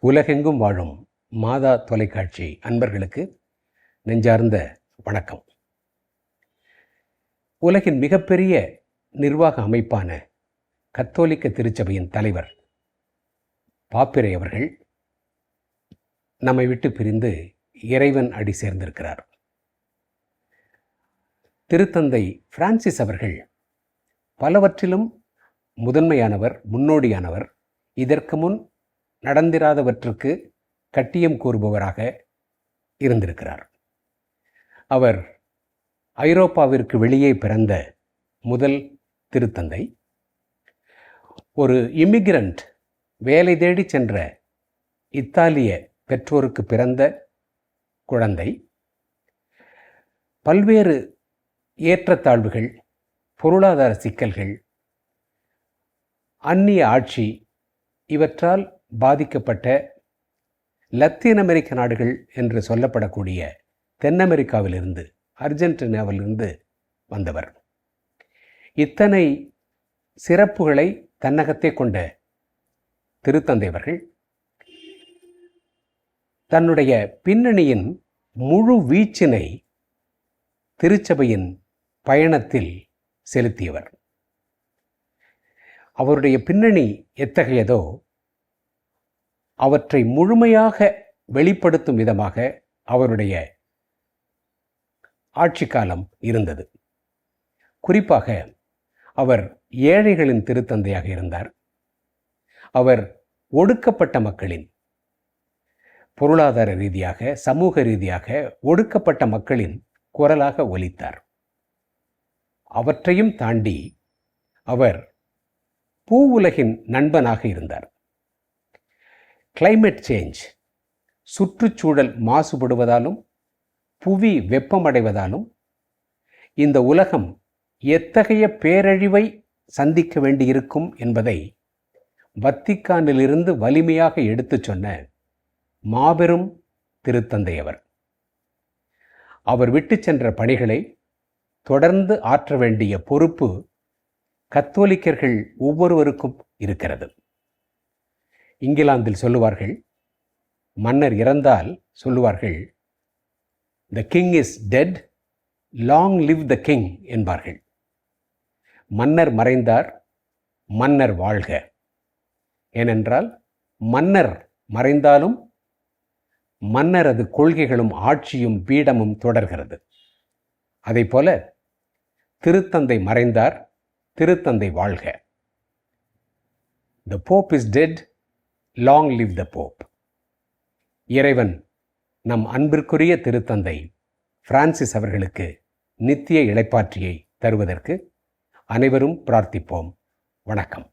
உலகெங்கும் வாழும் மாதா தொலைக்காட்சி அன்பர்களுக்கு நெஞ்சார்ந்த வணக்கம். உலகின் மிகப்பெரிய நிர்வாக அமைப்பான கத்தோலிக்க திருச்சபையின் தலைவர் பாப்பிரை அவர்கள் நம்மை விட்டு பிரிந்து இறைவன் அடி சேர்ந்திருக்கிறார். திருத்தந்தை பிரான்சிஸ் அவர்கள் பலவற்றிலும் முதன்மையானவர், முன்னோடியானவர். இதற்கு முன் நடந்திராதவற்றுக்கு கட்டியம் கூறுபவராக இருந்திருக்கிறார். அவர் ஐரோப்பாவிற்கு வெளியே பிறந்த முதல் திருத்தந்தை. ஒரு இமிகிரண்ட், வேலை தேடி சென்ற இத்தாலிய பெற்றோருக்கு பிறந்த குழந்தை. பல்வேறு ஏற்றத்தாழ்வுகள், பொருளாதார சிக்கல்கள், அந்நிய ஆட்சி இவற்றால் பாதிக்கப்பட்ட லத்தீன் அமெரிக்க நாடுகள் என்று சொல்லப்படக்கூடிய தென் அமெரிக்காவிலிருந்து, அர்ஜென்டினாவிலிருந்து வந்தவர். இத்தனை சிறப்புகளை தன்னகத்தே கொண்ட திருத்தந்தையவர்கள் தன்னுடைய பின்னணியின் முழு வீச்சினை திருச்சபையின் பயணத்தில் செலுத்தியவர். அவருடைய பின்னணி எத்தகையதோ அவற்றை முழுமையாக வெளிப்படுத்தும் விதமாக அவருடைய ஆட்சி காலம் இருந்தது. குறிப்பாக அவர் ஏழைகளின் திருத்தந்தையாக இருந்தார். அவர் ஒடுக்கப்பட்ட மக்களின், பொருளாதார ரீதியாக, சமூக ரீதியாக ஒடுக்கப்பட்ட மக்களின் குரலாக ஒலித்தார். அவற்றையும் தாண்டி அவர் பூவுலகின் நண்பனாக இருந்தார். கிளைமேட் சேஞ்ச், சுற்றுச்சூழல் மாசுபடுவதாலும் புவி வெப்பமடைவதாலும் இந்த உலகம் எத்தகைய பேரழிவை சந்திக்க வேண்டியிருக்கும் என்பதை வத்திக்கானிலிருந்து வலிமையாக எடுத்துச் சொன்ன மாபெரும் திருத்தந்தையவர். அவர் விட்டு சென்ற பணிகளை தொடர்ந்து ஆற்ற வேண்டிய பொறுப்பு கத்தோலிக்கர்கள் ஒவ்வொருவருக்கும் இருக்கிறது. இங்கிலாந்தில் சொல்லுவார்கள், மன்னர் இறந்தால் சொல்லுவார்கள், the king is dead, long live the king என்பார்கள். மன்னர் மறைந்தார், மன்னர் வாழ்க. ஏனென்றால் மன்னர் மறைந்தாலும் மன்னரது கொள்கைகளும் ஆட்சியும் பீடமும் தொடர்கிறது. அதைப்போல திருத்தந்தை மறைந்தார், திருத்தந்தை வாழ்க. The Pope is dead, long live the Pope. இறைவன் நம் அன்பிற்குரிய திருத்தந்தை பிரான்சிஸ் அவர்களுக்கு நித்திய இளைப்பாற்றியை தருவதற்கு அனைவரும் பிரார்த்திப்போம். வணக்கம்.